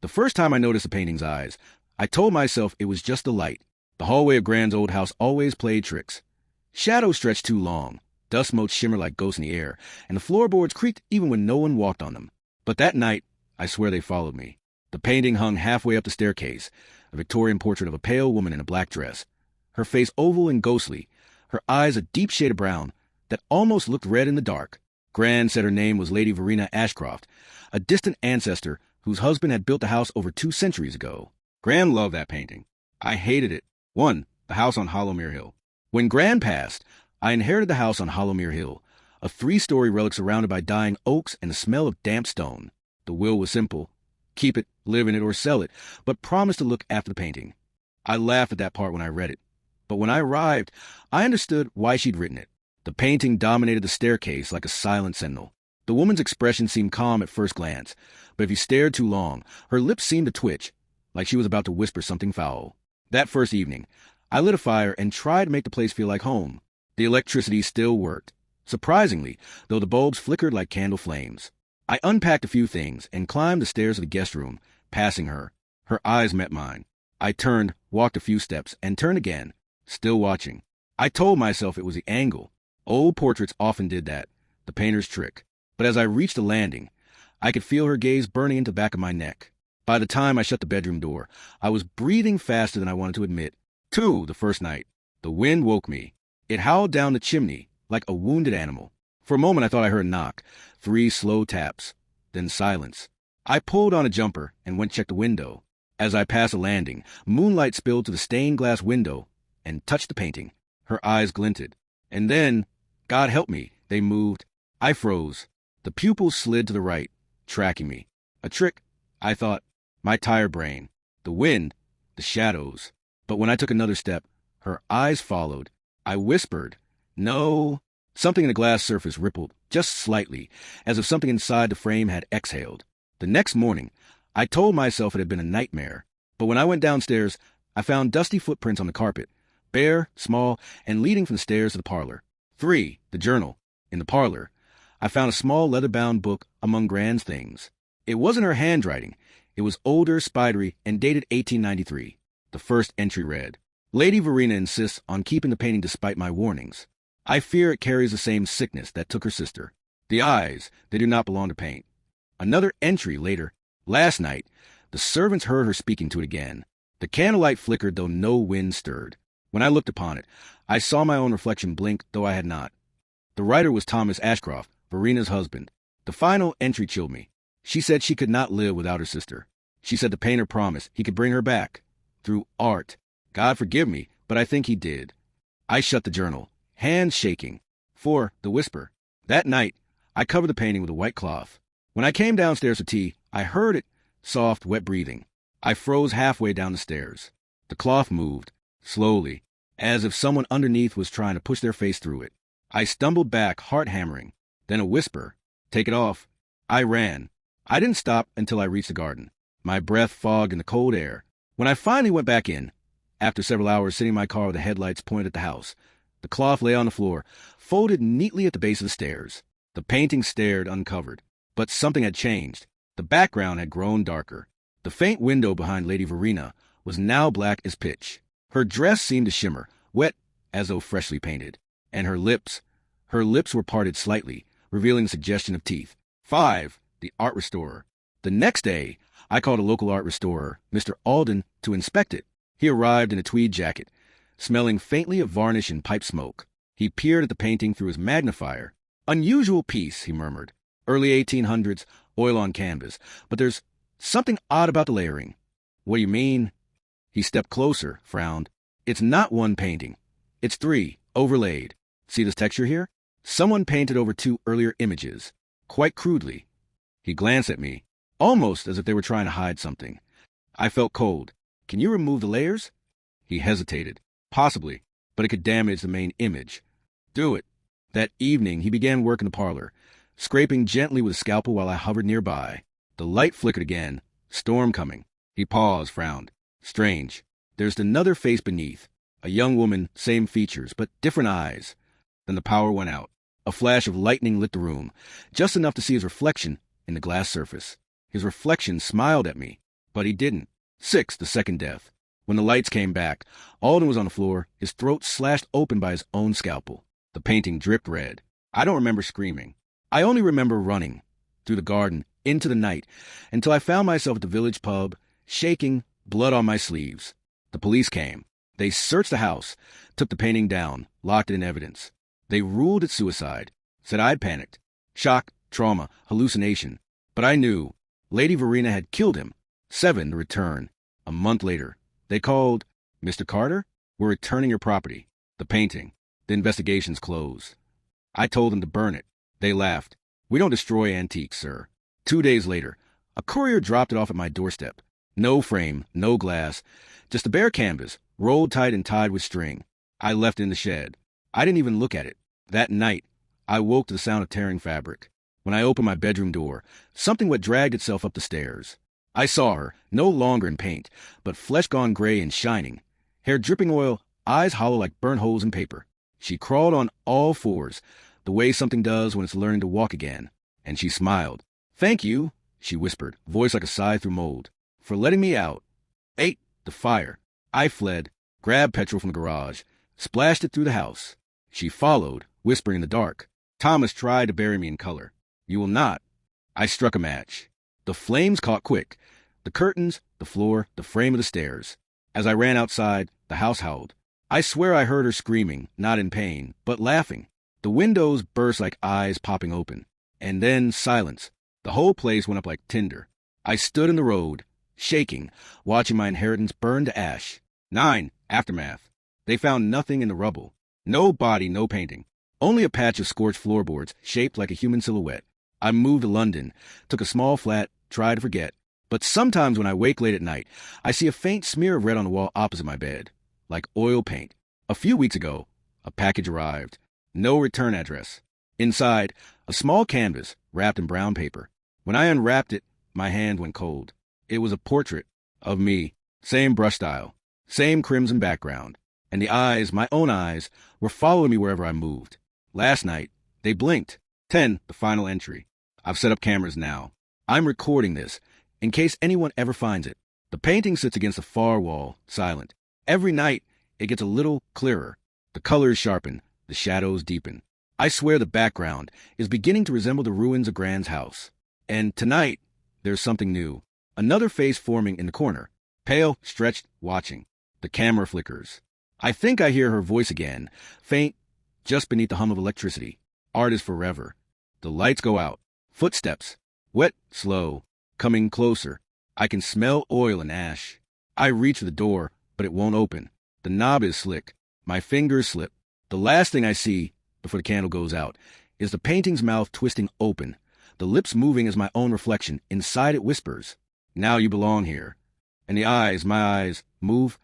The first time I noticed the painting's eyes, I told myself it was just the light. The hallway of Gran's old house always played tricks. Shadows stretched too long, dust motes shimmered like ghosts in the air, and the floorboards creaked even when no one walked on them. But that night, I swear they followed me. The painting hung halfway up the staircase, a Victorian portrait of a pale woman in a black dress. Her face oval and ghostly, her eyes a deep shade of brown that almost looked red in the dark. Gran said her name was Lady Verena Ashcroft, a distant ancestor whose husband had built the house over 2 centuries ago. Gran loved that painting. I hated it. 1. The house on Hollowmere Hill. When Gran passed, I inherited the house on Hollowmere Hill, a 3-story relic surrounded by dying oaks and the smell of damp stone. The will was simple. Keep it, live in it, or sell it, but promise to look after the painting. I laughed at that part when I read it. But when I arrived, I understood why she'd written it. The painting dominated the staircase like a silent sentinel. The woman's expression seemed calm at first glance, but if you stared too long, her lips seemed to twitch, like she was about to whisper something foul. That first evening, I lit a fire and tried to make the place feel like home. The electricity still worked, surprisingly, though the bulbs flickered like candle flames. I unpacked a few things and climbed the stairs of the guest room, passing her. Her eyes met mine. I turned, walked a few steps, and turned again, still watching. I told myself it was the angle. Old portraits often did that, the painter's trick. But as I reached the landing, I could feel her gaze burning into the back of my neck. By the time I shut the bedroom door, I was breathing faster than I wanted to admit. 2. The first night. The wind woke me. It howled down the chimney like a wounded animal. For a moment I thought I heard a knock. 3 slow taps. Then silence. I pulled on a jumper and went to check the window. As I passed the landing, moonlight spilled to the stained glass window and touched the painting. Her eyes glinted. And then, God help me, they moved. I froze. The pupils slid to the right, tracking me. A trick, I thought. My tired brain. The wind. The shadows. But when I took another step, her eyes followed. I whispered, "No." Something in the glass surface rippled, just slightly, as if something inside the frame had exhaled. The next morning, I told myself it had been a nightmare. But when I went downstairs, I found dusty footprints on the carpet, bare, small, and leading from the stairs to the parlor. 3. The journal. In the parlor, I found a small leather-bound book among Gran's things. It wasn't her handwriting. It was older, spidery, and dated 1893. The first entry read, "Lady Verena insists on keeping the painting despite my warnings. I fear it carries the same sickness that took her sister. The eyes, they do not belong to paint." Another entry later, "Last night, the servants heard her speaking to it again. The candlelight flickered though no wind stirred. When I looked upon it, I saw my own reflection blink though I had not. The writer was Thomas Ashcroft, Verena's husband. The final entry chilled me. She said she could not live without her sister. She said the painter promised he could bring her back. Through art. God forgive me, but I think he did. I shut the journal, hands shaking. 4. The whisper. That night, I covered the painting with a white cloth. When I came downstairs for tea, I heard it, soft, wet breathing. I froze halfway down the stairs. The cloth moved, slowly, as if someone underneath was trying to push their face through it. I stumbled back, heart hammering. Then a whisper. "Take it off." I ran. I didn't stop until I reached the garden. My breath fogged in the cold air. When I finally went back in, after several hours sitting in my car with the headlights pointed at the house, the cloth lay on the floor, folded neatly at the base of the stairs. The painting stared uncovered. But something had changed. The background had grown darker. The faint window behind Lady Verena was now black as pitch. Her dress seemed to shimmer, wet as though freshly painted. And her lips were parted slightly, revealing the suggestion of teeth. 5. The art restorer. The next day, I called a local art restorer, Mr. Alden, to inspect it. He arrived in a tweed jacket, smelling faintly of varnish and pipe smoke. He peered at the painting through his magnifier. "Unusual piece," he murmured. "Early 1800s, oil on canvas. But there's something odd about the layering." "What do you mean?" He stepped closer, frowned. "It's not one painting. It's 3, overlaid. See this texture here? Someone painted over 2 earlier images, quite crudely." He glanced at me, almost as if they were trying to hide something. I felt cold. "Can you remove the layers?" He hesitated. "Possibly, but it could damage the main image." "Do it." That evening, he began work in the parlor, scraping gently with a scalpel while I hovered nearby. The light flickered again. Storm coming. He paused, frowned. "Strange. There's another face beneath. A young woman, same features, but different eyes." Then the power went out. A flash of lightning lit the room, just enough to see his reflection in the glass surface. His reflection smiled at me, But he didn't. 6, the second death. When the lights came back, Alden was on the floor, his throat slashed open by his own scalpel. The painting dripped red. I don't remember screaming. I only remember running through the garden into the night until I found myself at the village pub, shaking, blood on my sleeves. The police came. They searched the house, took the painting down, locked it in evidence. They ruled it suicide, said I'd panicked. Shock, trauma, hallucination. But I knew. Lady Verena had killed him. 7, the return. A month later. They called, "Mr. Carter, we're returning your property." The painting. The investigation's closed. I told them to burn it. They laughed. "We don't destroy antiques, sir." 2 days later, a courier dropped it off at my doorstep. No frame, no glass, just a bare canvas, rolled tight and tied with string. I left it in the shed. I didn't even look at it. That night, I woke to the sound of tearing fabric. When I opened my bedroom door, something wet dragged itself up the stairs. I saw her, no longer in paint, but flesh gone gray and shining, hair dripping oil, eyes hollow like burnt holes in paper. She crawled on all fours, the way something does when it's learning to walk again, and she smiled. "Thank you," she whispered, voice like a sigh through mold, "for letting me out." 8, the fire. I fled, grabbed petrol from the garage, splashed it through the house. She followed, whispering in the dark. "Thomas tried to bury me in color. You will not." I struck a match. The flames caught quick. The curtains, the floor, the frame of the stairs. As I ran outside, the house howled. I swear I heard her screaming, not in pain, but laughing. The windows burst like eyes popping open. And then silence. The whole place went up like tinder. I stood in the road, shaking, watching my inheritance burn to ash. 9, aftermath. They found nothing in the rubble. No body, no painting. Only a patch of scorched floorboards shaped like a human silhouette. I moved to London, took a small flat, tried to forget. But sometimes when I wake late at night, I see a faint smear of red on the wall opposite my bed, like oil paint. A few weeks ago, a package arrived. No return address. Inside, a small canvas wrapped in brown paper. When I unwrapped it, my hand went cold. It was a portrait of me, same brush style, same crimson background. And the eyes, my own eyes, were following me wherever I moved. Last night, they blinked. 10, the final entry. I've set up cameras now. I'm recording this, in case anyone ever finds it. The painting sits against the far wall, silent. Every night, it gets a little clearer. The colors sharpen, the shadows deepen. I swear the background is beginning to resemble the ruins of Grand's house. And tonight, there's something new. Another face forming in the corner. Pale, stretched, watching. The camera flickers. I think I hear her voice again, faint, just beneath the hum of electricity. Art is forever. The lights go out. Footsteps. Wet, slow. Coming closer. I can smell oil and ash. I reach for the door, but it won't open. The knob is slick. My fingers slip. The last thing I see, before the candle goes out, is the painting's mouth twisting open, the lips moving as my own reflection. Inside it whispers, "Now you belong here." And the eyes, my eyes, move